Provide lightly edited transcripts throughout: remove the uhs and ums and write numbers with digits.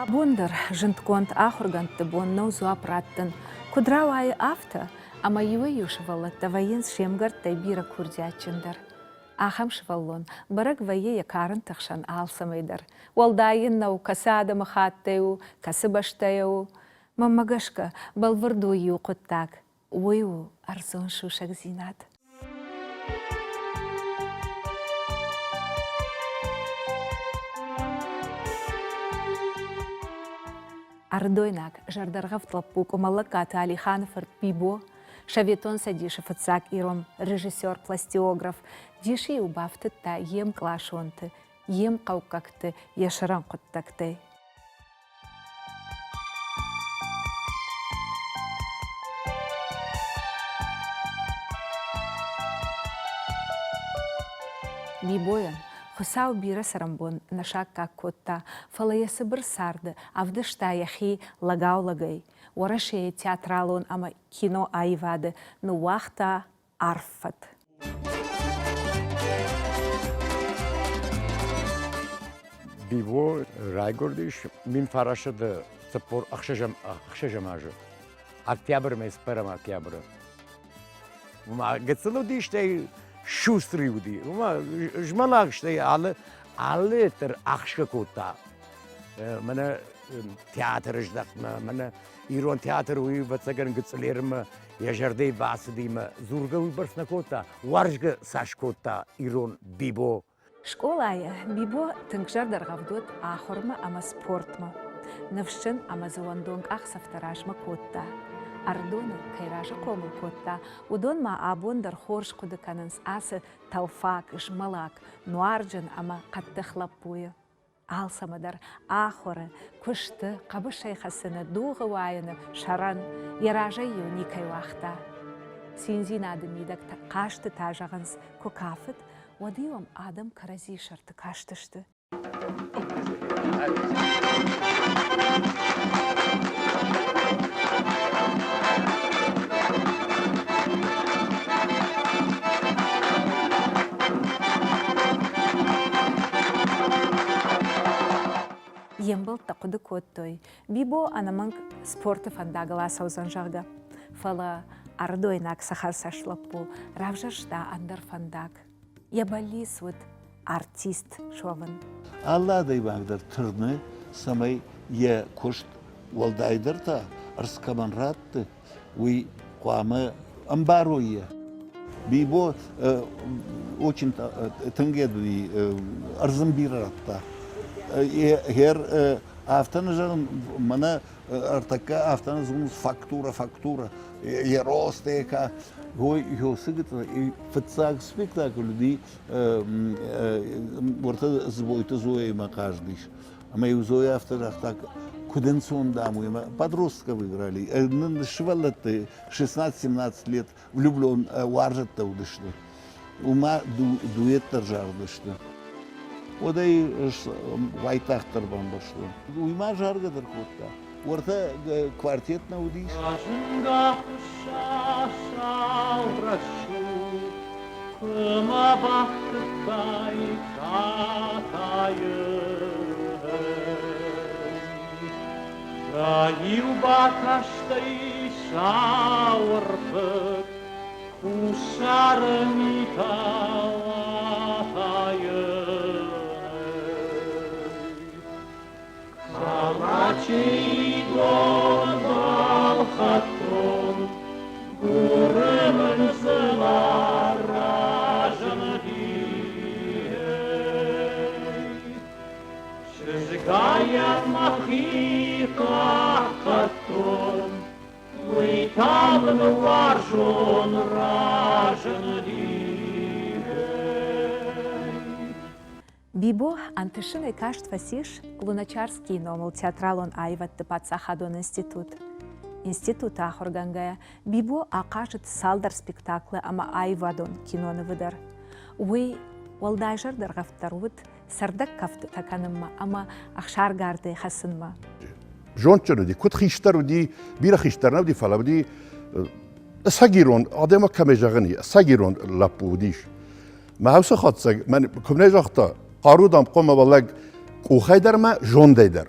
Abundar жынтконт ахурганты боннау зуапраттын. Кудравай афта, ама юэ юшвалатта вайын шемгартай бира курдячындар. Ахам шваллон, барак вайе якарын тахшан алсамайдар. Валдайын нау касада махаттаю, касыбаштаю. Мамагашка балварду ю коттак. Уйу арзон шушак зинат. Ардойнак жардарға втлаппу комалака Алихан Бибо, Шаветон Садишев Ицак Иром, режиссер, пластиограф, диши убавты та ем клашонты, ем каукакты, ешаран коттакты. Бибоян Хусау бира сарамбон нашак как котта, фалаясы бір сарды, авдышта яхи лагау лагай. Орашее театралон ама кино айвады, ну вахта арфат. Биво райгордиш мин фарашады цапор ахшажамажы. Октябрь мес перам октябрь. Ма гацелудиштай шустрый уди, жмалакштай alle ter ахшка кота. Мана театр ждакма, мана ирон театр уи вацаган гцлерма, я жардей басдима, зурга уи барсна кота, варжга сашкота ирон бибо. Школая бибо тыңкжардар гавдот ахорма ама спортма. Навшын ама завандонг ахсафтарашма котта. Ардоны кайража комыл котта. Удон ма абондар хорш кудыканынс асы талфак, жмалак, нуарджан ама каттыхлап буы. Алсамадар ахоры, күшті, қабы шайхасыны, дуғы вайыны, шаран, яража ю никай вақта. Синзин адымидак қашты тажағынс көкафыт, одиом адам карази шарты каштышты. Ембыл тақуды көттой. Бибо анаманг спорты фандагала саузан жағы. Фала ардойнак сахар сашлаппу, равжашта андар фандаг. Ябалис вот артист шовын. Алладай бағдар тұрны самай е күшт валдайдырта, арскаман ратты, уй қуамы амбаруя. Бибо очень тынгеду арзымбир ратта. Her haftanın mana artık haftanın faktura yerosteka ho sıgıt fıtsak spektakl di orta zvoyta zoyma каждый. А мы узоя автор так куден сон даму, подростка выиграли. Швалаты 16-17 лет влюблен варжат-то удышно. Ума дуэт торжардышно. Одай вайтахтар бамбашлы. Уйма жаргадыр котта. Орта квартет наудиш. Ажында құша шалрашу, күма бақыттай қатайын. Жайыл баташтай шауырпық, құшарым италатайын. Салачи донал хаттон, гурымын зыларажын дей. Шыжгая махика хаттон, выйталын варжон ражын дей. Бибо антышыны кашт васиш луначарский номыл театралон айватты пацахадон институт. Институт ахоргангая Бибо акажет салдар спектаклы ама айвадон киноны выдар. Уй валдайжардар гафтарвыт сардак кафты таканымма ама ахшаргарды хасынма. Жончаны ди кут хиштару ди бира хиштарнав ди фалав ди сагирон адема камежагани сагирон лапу диш. Мауса хатсаг мен көмне жакта Qarudam qoma valag uxaydar ma jondayдар.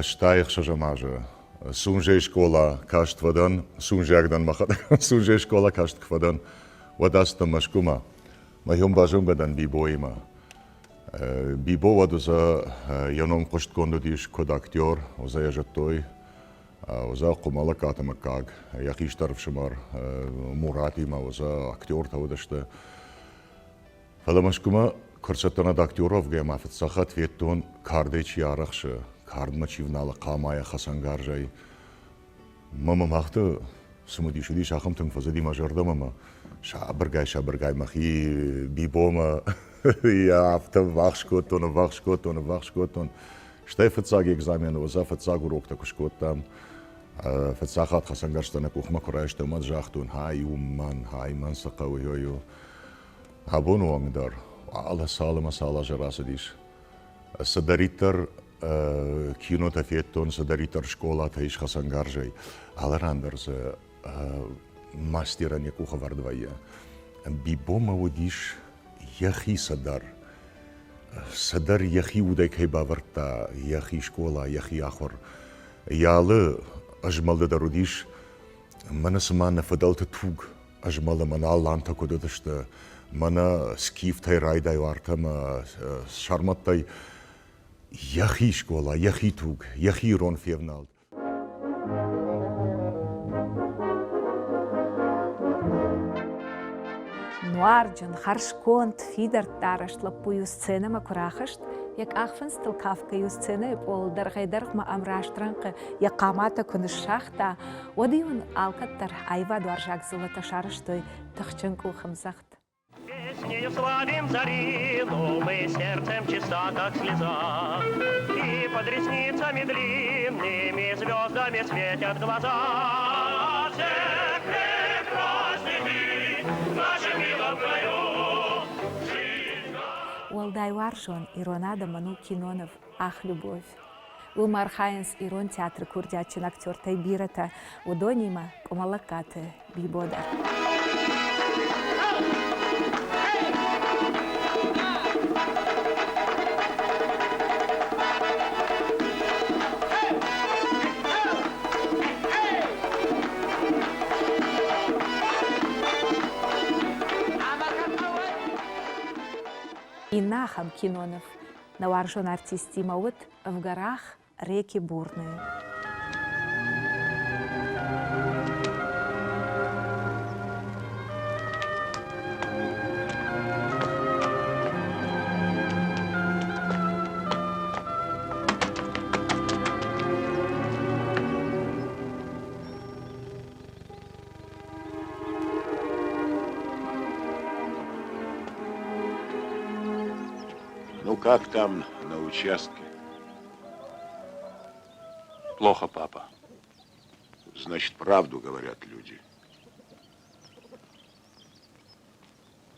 Штайх шажамажа. Сунже школа кашт водан, сунже агдан махат, сунже школа кашт квадан. Вадастам машкума. Майом бажунгадан бибоима. Бибо вадуза яном кошт кондудиш код актер, оза яжатой. Оза кумала катамакаг. Яхиштарф шамар Муратима, оза актер тавадашта. Фаламашкума курсатана дактеров гема фатсахат ветон кардеч ярахша. Кардма чивнала камая хасангаржай. Мама махта сумудишуди шахам тун фазади мажарда мама. Шабыргай махи бибома. Ja, вахшкотон. Штай фатсаги экзамен, оза фатсагу рокта кушкоттам. Фатсахат хасангарштана кухма курайшта мад жахтун. Хай ман сақауи. Абону ангдар. Алла салама сала жарасадиш. Садаритар кино тафеттон, садаритар школа таиш хасангаржай. Аларандерс мастера некуха вардвая. Бибома водиш яхи садар. Садар яхи удайк хей баварта, яхи школа, яхи ахор. Ялы ажмалда дарудиш. Мана самана фадалта туг. Ажмала мана алланта кодаташта. Мана скифтай райдай вартама шарматтай яхи школа, яхи туг, яхи рон февналд. Нуарджан, харшконт, фидер тарашт лапую сцена макурахашт, як ахфан сталкавкаю сцена пол даргайдаргма амраштранка, як камата куншахта, одион алкаттар айва дуаржак золота шараштой, тахчанку хамзахт. Песнею славим зарину, мы сердцем чиста, как слеза. И под ресницами длинными звездами светят глаза. Всех прекрасными в нашем милом краю. Уалдай варшон, иронада ману кинонов, ах, любовь. Умар Хайнс, ирон театр курдячин актер Тайбирата, удонима, комалакаты, бибодар. Инахам кинонов, наваржен артисти маут в горах реки бурные. Ну как там на участке? Плохо, папа. Значит, правду говорят люди.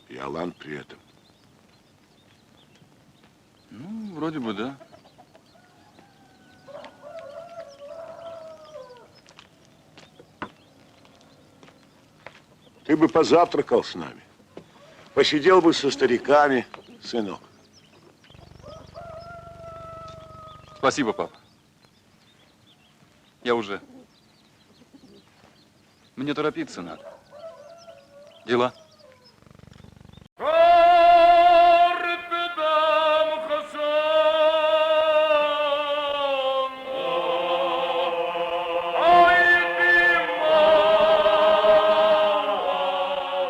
И Алан при этом. Ну, вроде бы, да. Ты бы позавтракал с нами. Посидел бы со стариками, сынок. Спасибо, папа. Я уже. Мне торопиться надо. Дела?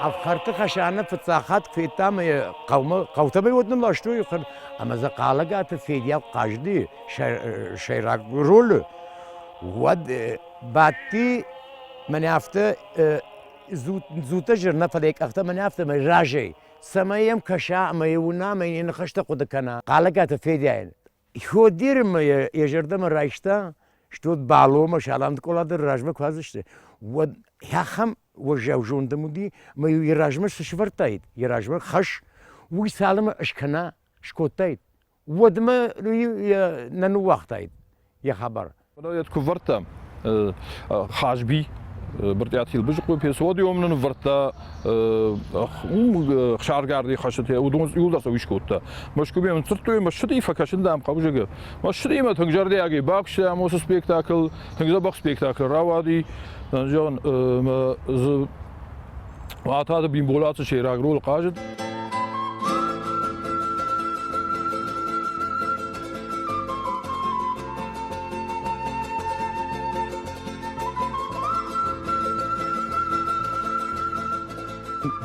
أفخرت خشانة في الطاقات في تام قوتمي ودنا لاشتو يخر أما إذا قال جات في ديال قاجدي شيراك رول ود باتي من يافته زوت جرنا فليك أخته من يافته من راجي سمايم كشا ما يونا ما ينخشت قد كنا قال جات في ديال هو دير ما يجرد من رايشتا شتود بالو ما شالام تقول هذا الراجم كوازشته ود يخم وجاوجون دمودي ما يراجم شفرتايد يراجم خش ويسالم اشكنا شكوتايد ود ما ننو وقتايد يا خبر ولا يتكفرت خاجبي برتيات البجق بيسود يوم نفرتا خشار قاردي خشتي ودون يولر سويش كوتا مش كبير من ترتوي مش شدي فكاشن دام قبوجة مش شدي ما تنجر دي أجي باكش موس سبيكتاكل تنجر باك سبيكتاكل راودي تنجون ما وعطاد بيمبولات شيء راجرول قاجد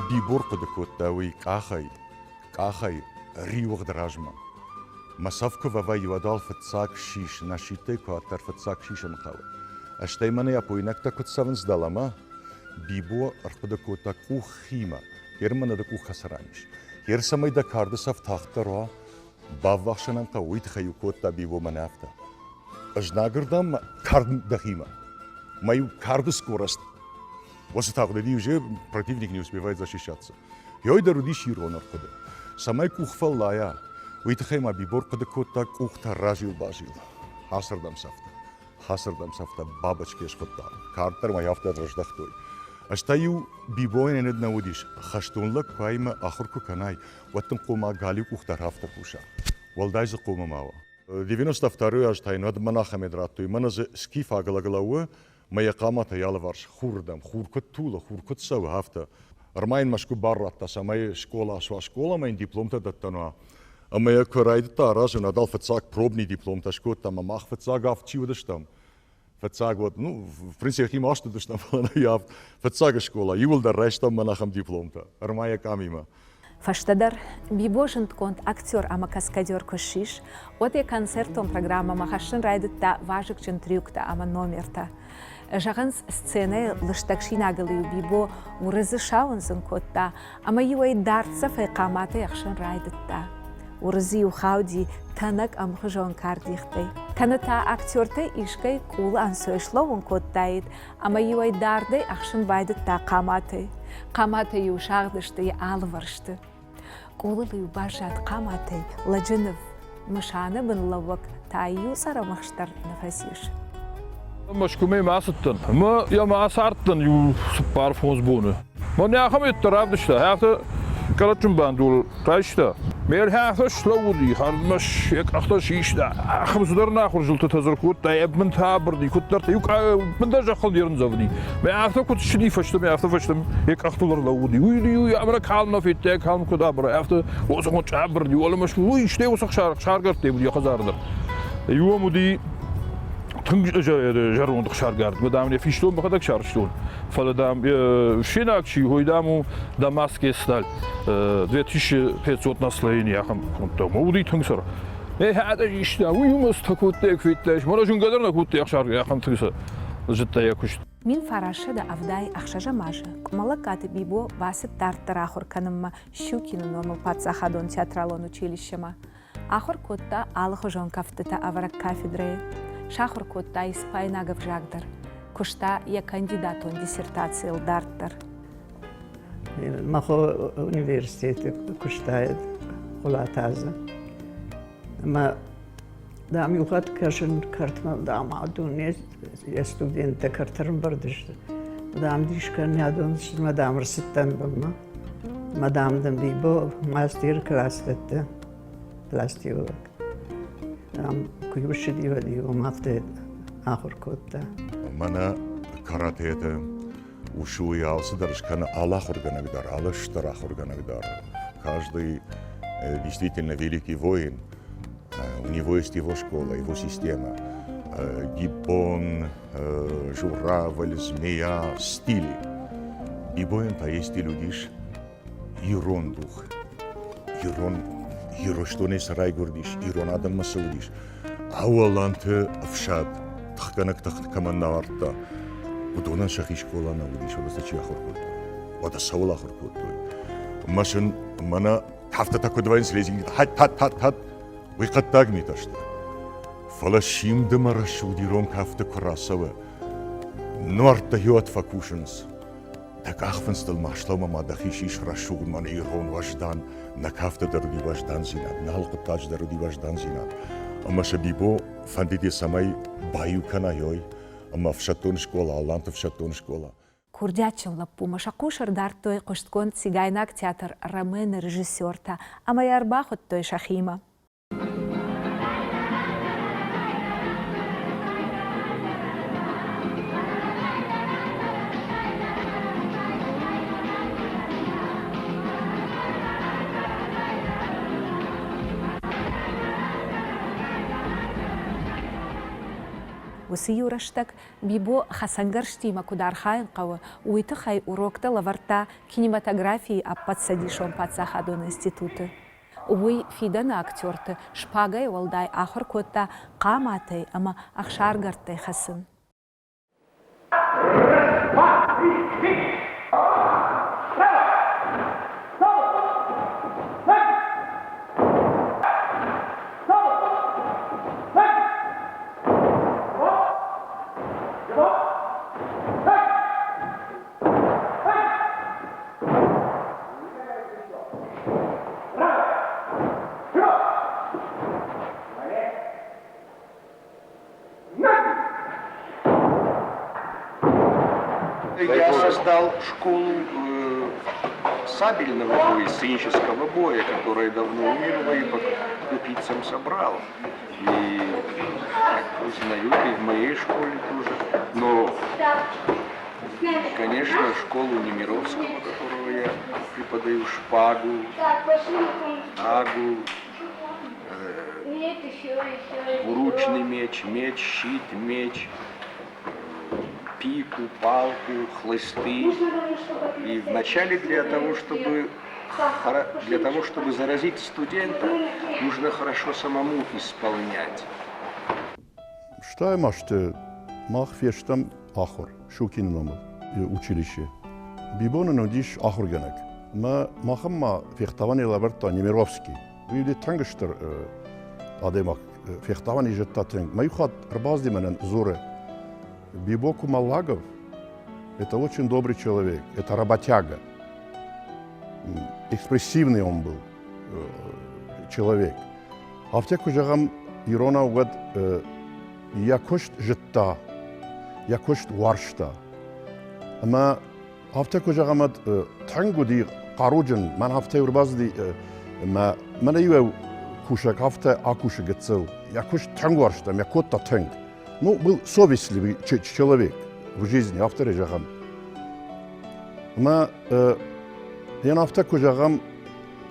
بيبور قد كوتاوي كاخي ريوغ دراجما مسافكو وفا يودال فتساك شيش ناشيتي كواتر فتساك شيش مقاوي اشتاي من يابوينك تاكوت سفنس دالما بيبو ارقد كوتا كو خيما يرمنا دكو خسرانيش يرسمي دا كاردساف تاختروا بافاخشنان قويت خيو كوتا بيبو منافتا اجناغردام كارد دخيما مايو كاردس كورست وستاغدي уже противник не успевает защищаться. Йойда руди широн арқыды. Самай кухфал лая. Уйтхайма бибор қыды котта кухта ражил бажил. Хасырдам сафта бабочки шқытта. Картар май автор рождахтой. Аштаю бибойн энед наудиш. Хаштунлык кайма ахырку канай. Ваттын қома гали кухта рафта пуша. Валдайзы қома мава. 92-й аштайну адмана хамедраттой. Маназы скиф агалагалауы. ما قامت يالفارش خوردم خوركت طول خوركت سو هفته ارماين مشكو برات تسمي شكولا شو شكولا ما دبلوم تدتنوا اما يكرايد تاراز ونادال فتساك بروبني دبلوم تشكوت تما ماخ فتساك اف تشيو دشتم فتساك вот ну в принципе хим ашты дышна я فتساك школа يول der rechtом манахам диплом та армая камима Фаштадар бибожент конт актер ама каскадер кошиш, оте концертом программа махашин райдытта важык чын трюкта ама номерта. Жағанс сцене лыштакшин агылыю бибо урызы шауынсын котта, ама юай дартса файқамата яқшын райдытта. Урызы юхауди танак амхыжон кардихтай. Таныта актерте ишкай кул ансойшловын коттайд, ама юай дарды ақшын байдытта қаматы. Қаматы ю шағдышты алваршты. Кулылы бажат қаматы ладжынов мышаны бін лавак тайю сарамақштар нафасиш. مشكومي مع ستن ما يا مع سارتن يو سبار فونز بونه ما ناخم يتراب دشتا هاته كلاتشم باندول قاشتا مير هاته شلودي هرمش يك اختا شيشتا خمس درنا خرجلت تزركوت طيب من تابر دي كنت يوك من درجه خل يرن زودي ما عرفت كنت شدي فشتم عرفت فشتم يك اختلر لودي ويلي يا امرك حالنا في تاك حالم كدابر عرفت وسخ تعبر دي ولا مش ويشتي وسخ شارقرت دي خزاردر يومودي جرون دخشار قارد مدام فيشتون بخدك شارشتون فلدام شيناكشي هويدامو داماسكي ستال 2500 наслоение я كنت مودي تنسر هذا يشتا ويومس تكوتك فيتاش مانا جون قدرنا كوت يخشار يا تنسر جتا يكشت من فراشة دا أفداي أخشاجا ماجا كمالكات бибо васит тартар ахор канымма щукину нормал пацахадон театралон училищема ахор котта алхожон кафтета аврак кафедры Шахар котта испайнагов жагдар, кушта я кандидатон диссертации лдартар. Махо университет куштает хулатаза. Ма дам юхат кашин картмал дам адунес я студента картарм бардыш. Дам дишкан ядон мадам рситтан бама. Мадам дам бибо мастер класстетте. Пластиолог. كيوش دي ودي ومافت آخر كوتا. منا كاراتيه وشوي алсыдарыш كان الله خورгана видар, Allah штара خورгана видар. Каждый действительно великий воин, у него есть его школа, его система. Гиббон, журавль, змея, стили. Гиббон-то есть и людиш, ирон дух, ирон يروشتوني سراي قرديش إيرون آدم مسوديش أولان أفشاد تخكنك كمان نارتا ودونا شخيش كولا نوديش ودا تشي آخر كوتا ودا سول آخر كوتا ماشن منا حفتا تاكو دوين سليزين هات ويقد تاقني تشتا فلا شيم دمارا شودي روم كافتا كراسوا نورتا هيوات فاكوشنز Так ахвенстел машлама ма дахишиш рашуг ман ирон важдан на кафта даруди важдан зинат на халқы таж даруди важдан зинат ама шабибо фандиди самай баю канайой ама в шатон школа аланта в шатон школа Курдячын лаппу машакушыр дартой кошткон цигайнак театр Ромен режиссерта, а моя арбахот той шахима. Осы юраштак бибо хасангар штима кудархайн қауы, уйты хай урокта лаварта кинематографии аппатсадишон патсахадон институты. Уй фидана актерты шпагай олдай ахыр котта қаматай, ама ақшаргартай хасын. Я создал школу сабельного боя, сценического боя, которая давно умерла и по крупицам собрал. И узнают и в моей школе тоже. Но, конечно, школу Немировского, которого я преподаю, шпагу, агу, двуручный меч, меч, щит, меч, пику, палку, хлысты. И вначале для того, чтобы заразить студента, нужно хорошо самому исполнять. Что я маште, мах фештам ахор, шукин номер, училище. Бибона нудиш ахор генек. Махамма фехтавани лаберта Немировский. Види тангштер адемак фехтавани жеттатен. Маюхат рбазди менен зуре. Бибо Кумалагов – это очень добрый человек, это работяга. Экспрессивный он был человек. А в тех кожагам Ирона угад я кошт жетта, я кошт варшта. Ама а в тех кожагам тангуди каруджен, ман хафте урбазди мана юэ кушак хафте акуша гецел. Я кошт тангваршта, я котта танг. Ну, был совестливый человек в жизни, авторы жагам. Но я на авторку жагам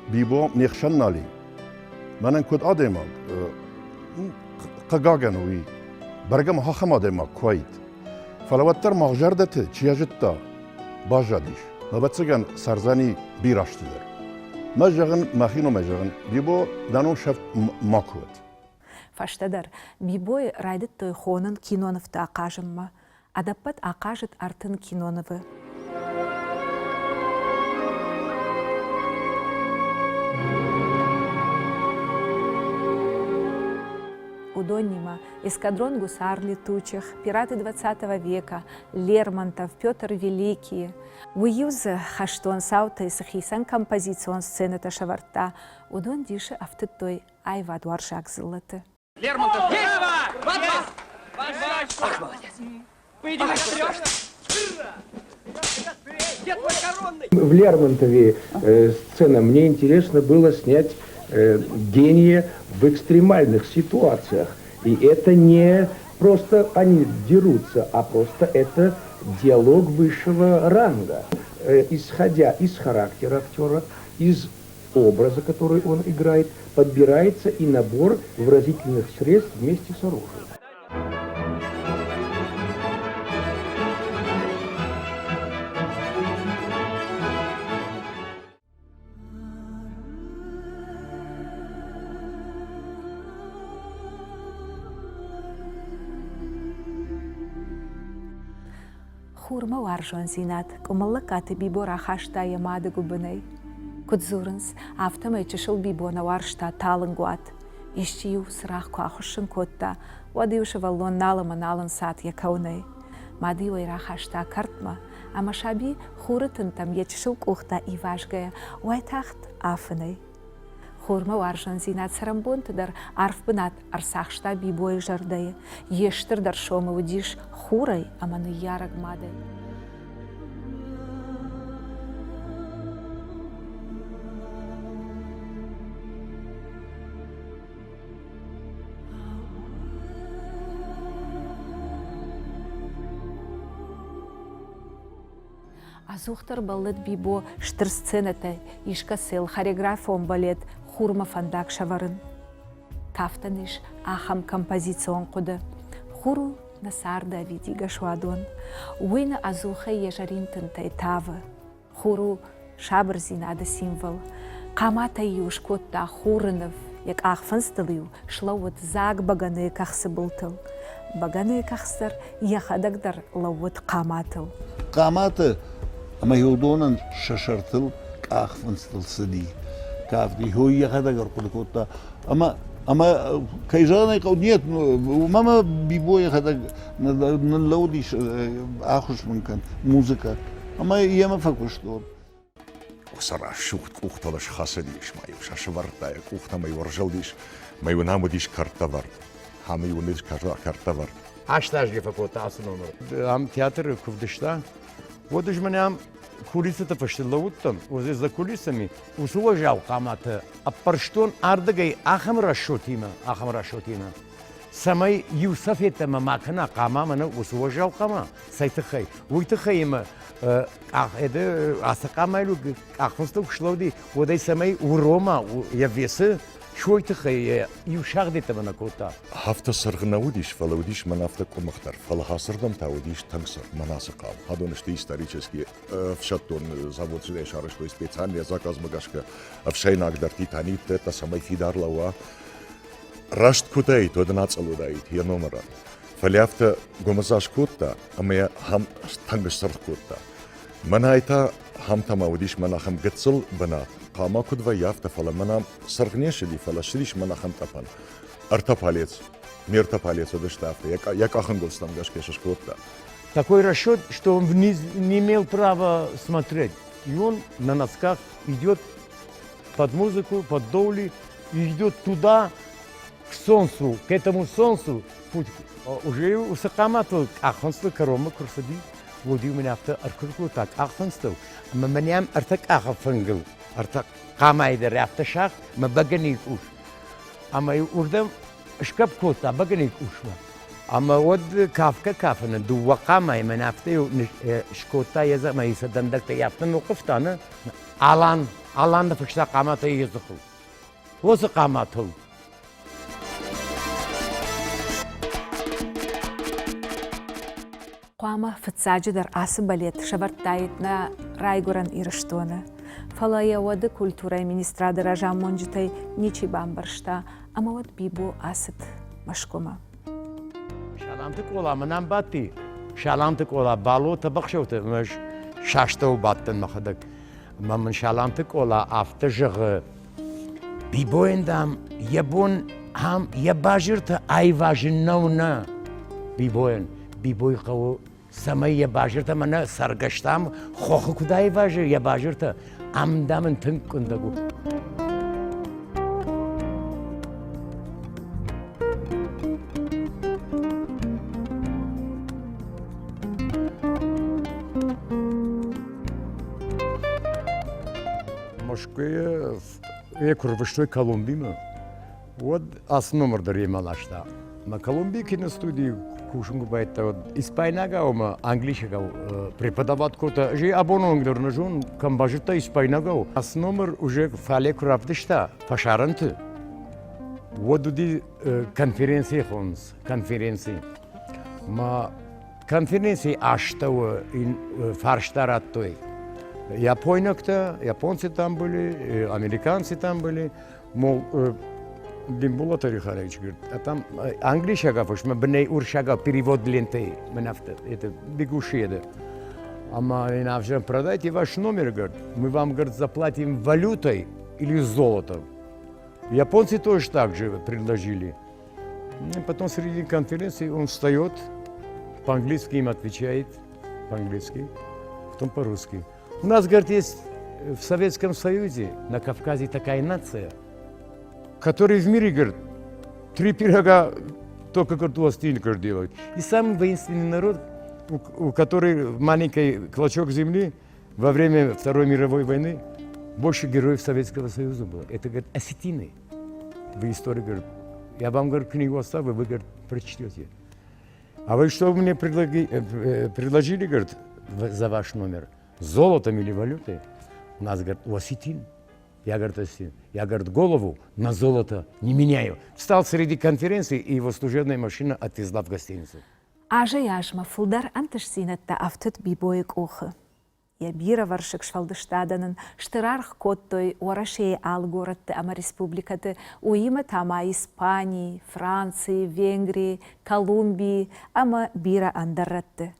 бибо нехшаннали. Манен код адемаг, кагаганови, баргам хахам адемаг квайт. Фалаваттар мағжардаты чияжытта бажадиш. Набатсаган сарзани бираштыдыр. Мажаган махино мажаган бибо данон шафт макуат. Фаштадар, бибой райдыт той хонын киноновты ақажымма, адаппат ақажыт артын киноновы. Удоннима, эскадрон гусар летучих, пираты 20 века, Лермонтов, Петр Великий. Уюзы хаштон саута и сахисан композицион сцены ташаварта, удон диши автыт той айва дуаршак зылыты. Лермонтов! Ваш молодец! Поединок В Лермонтове сцена мне интересно было снять гения в экстремальных ситуациях. И это не просто они дерутся, а просто это диалог высшего ранга. Исходя из характера актера, из образа, который он играет, подбирается и набор выразительных средств вместе с оружием. Хурма варжон зинат, кумалла каты бибо рахашта ямады губынай. Кудзурынс, автомай чешыл бибо на варшта талынгуат. Ищию срах куахушын котта, вадиуша валлон налама налын сат якаунай. Мадиуай рахашта картма, а машаби хурытын там ячешыл кухта и важгая, уайтахт афынай. Хурма варжон зинат сарамбонтыдар арфбынат арсахшта бибой жардайы, ештырдар шомы удиш хурай, аманы яраг мадай. Азухтар баллет бибо штыр сценаты, ишкасыл, хореографион балет, хурма фандак шаварын. Тафтаныш ахам композицион куды. Хуру насарда види гашвадон. Уйна азуха ежаринтын тайтавы. Хуру шабрзинада символ. Камата юш котта хурынов, як ахфанстылю, шлауот заг баганы кахсы былтыл. Баганы кахсыр яхадагдар лауот каматыл. Каматы, ама юдонан шашартыл, кахфанстыл сыди. Кафди, хуй яхадагар кудыкотта. Ама кайжанай кау нет, мама бибо яхадаг налаудиш ахуш мункан музыка. Ама яма факуштот. وصراحة شوخت كوختا لش خاسديش ما يوش ورتا كوختا ما يورجلديش ما ينامديش كارتافر هم يونيش كارتافر Аштаж факота основно. Ам театр кувдышта. Вот уж меня кулисата паштылауттан, узе за кулисами, усуважал камата, а парштон ардагай ахам рашотима. Самай Юсафета мамакана кама мана усуважал кама. Сайтахай. Уйтахайма это асакамайлу ахмсту шлоди, одай самай урома я весы. شويتخي يوشاغدي تمنا كوتا هفته سرغناوديش فلوديش من هفته كومختار فلحاصردم تاوديش تنكسر مناسقام هادونشتي исторически в шатон завод злешарыш то специально заказ магашка в шейнак дар титанит это самай фидарлава рашт кутай то днацалудаит я номера фаляфта гомазаш кутта ама хам тангсар кутта манайта хам тамаудиш манахам гцл бана قاما كدوا يافتا فلا منا سرغنيش اللي فلا شريش منا خمتапан артапалец мертапалец одештафта як ахангостам гашкешаш котта. Такой расчет, что он вниз не имел права смотреть. И он на носках идет под музыку, под доули, и идет туда, к солнцу, к этому солнцу. Путь уже у Сакамата аханстыл корома курсади. Вот у меня авто аркурку так аханстыл. Маманям артак ахафангл. Артак камайдер автошах, мы баганик уж. А мы урдам шкаф кота баганик ушма. А мы вот кафна дуа камай мы нафте шкота яза мы садандакта яфта ну кафтана. Алан да фишта камата языху. Вот камату. Қуама фытсаджидар асы балет шаварттайт на райгоран ирыштоны. Фалая вады культура министрады ражам монжитай ничи бамбаршта, ама вот бибо асыт машкома. Шаламты кола манам бати. Шаламты кола бало табақшоты мыш шашта баттын махадак. Мамын шаламты кола автожығы. Бибоендам ябон хам ябажырты айважын науна. Бибой қау самай ябажырты мана саргаштам хохы куда айважыр ябажырты. Амдамын тынк күндагу. Мошкая курвыштой Колумбима. Вот ас номер даремалашта. На Колумбии киностудии кушунгу байта испайнага ома англишага преподават кота же абонон дорнажун камбажита испайнага ас номер уже фале куравдышта пашаранты вот дуди конференции хонс конференции ма конференции аштава ин фарштараттой японцы там были американцы там были мол Димбулатори харайч говорит, а там англишага фош, мы бней уршага перевод ленты, мы нафта, это бегушеда. А мы навжем продайте ваш номер, говорит, мы вам, говорит, заплатим валютой или золотом. Японцы тоже так же предложили. И потом среди конференции он встает, по-английски им отвечает, по-английски, потом по-русски. У нас, говорит, есть в Советском Союзе, на Кавказе такая нация, который в мире, говорит, 3 пирога только, говорит, у остинках делают. И самый воинственный народ, у которого маленький клочок земли во время Второй мировой войны больше героев Советского Союза было. Это, говорит, осетины. Вы историк, говорит, я вам, говорит, книгу оставлю, вы, говорит, прочтете. А вы что мне предложили, говорит, за ваш номер? золотом или валютой, у нас, говорит, осетин. Я, говорит, осетин. Я, говорит, голову на золото не меняю. Встал среди конференции, и его служебная машина отвезла в гостиницу. Ажа яжма фулдар антыш синетта автыт бибоек ухы. Я бира варшык швалдыштаданын штырарх коттой орашее ал городты ама республикаты уима тама Испании, Франции, Венгрии, Колумбии ама бира андарратты.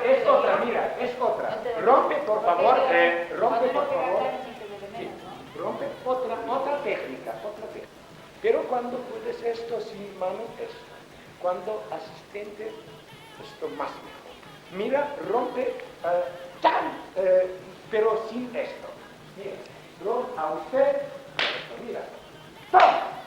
Es otra, mira, es otra. Rompe, por favor, rompe, por favor. Sí, rompe, otra técnica, Pero cuando puedes esto sin mano, esto. Cuando asistente, esto más mejor. Mira, rompe, pero sin esto. Mira, rompe a usted, esto, mira. ¡Toma!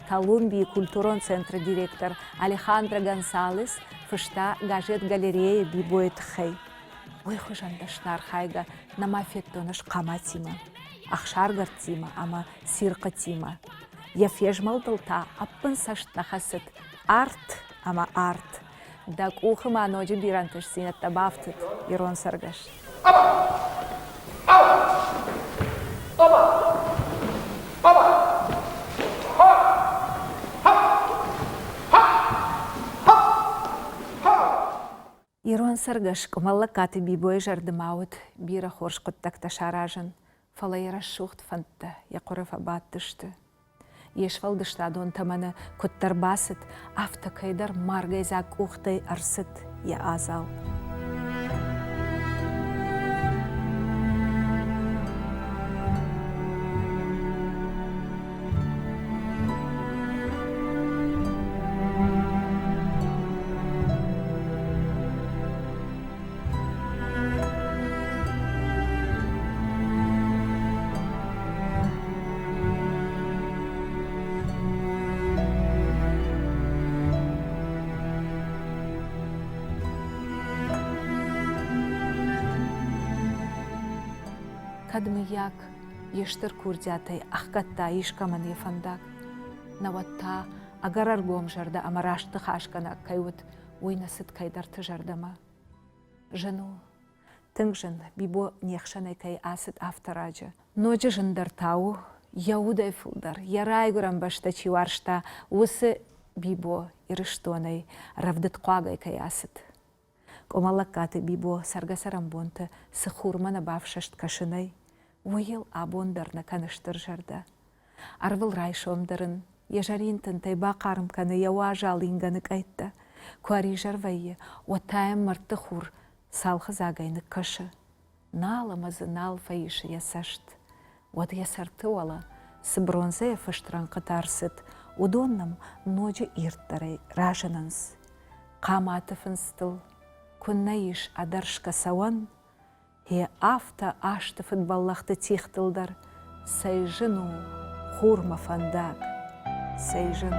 Колумбии культурон центра директор Алехандро Гонсалес фышта газет галерея бибоет хей. Ой хожандаштар хайга на мафеттоныш каматима. Ахшаргар тима, ама сирка тима. Я фежмал дылта, аппын сашт нахасыт. Арт, ама арт. Дак ухыма аноджи бирантыш синет табафтыт, Ирон Саргаш. Ирон Саргаш кумаллакаты бибой жардымаут бира хорш коттакта шаражын. Фалайра шухт фантта, якурыфа баттышты. Ешвалдышта дон таманы коттар басыт, афта кайдар маргайзак ухтай арсыт, я азал. Кадмияк ештер курдятай ахкатта ишкаман ефандак. Наватта агараргом жарда амарашты хашкана кайвут уйнасыт кайдарты жардама. Жену, тыңжын бибо нехшанай кай асыт автораджа. Ноджы жындартау, яудай фулдар, ярайгурам башта чиваршта, усы бибо ирыштонай равдыт куагай кай асыт. Комалакаты бибо саргасарамбонты сыхурмана бавшашт кашынай. Уйыл абондарна каныштыр жарда. Арвыл райшомдарын, ежаринтын тайба қарымканы яуа жалинганы кайтта. Куари жарвайы, отайым марты хур, салхы загайны кышы. Наламазы нал фаишы ясашт. Вот ясарты ола, сы бронзая фыштран кытарсыт, удоннам ноджы ирттарай ражананс. Каматы фынстыл, күннаиш адаршка сауан, Хе афта ашты футболлахты тихтылдар, сайжыну хурма фандак, сайжын.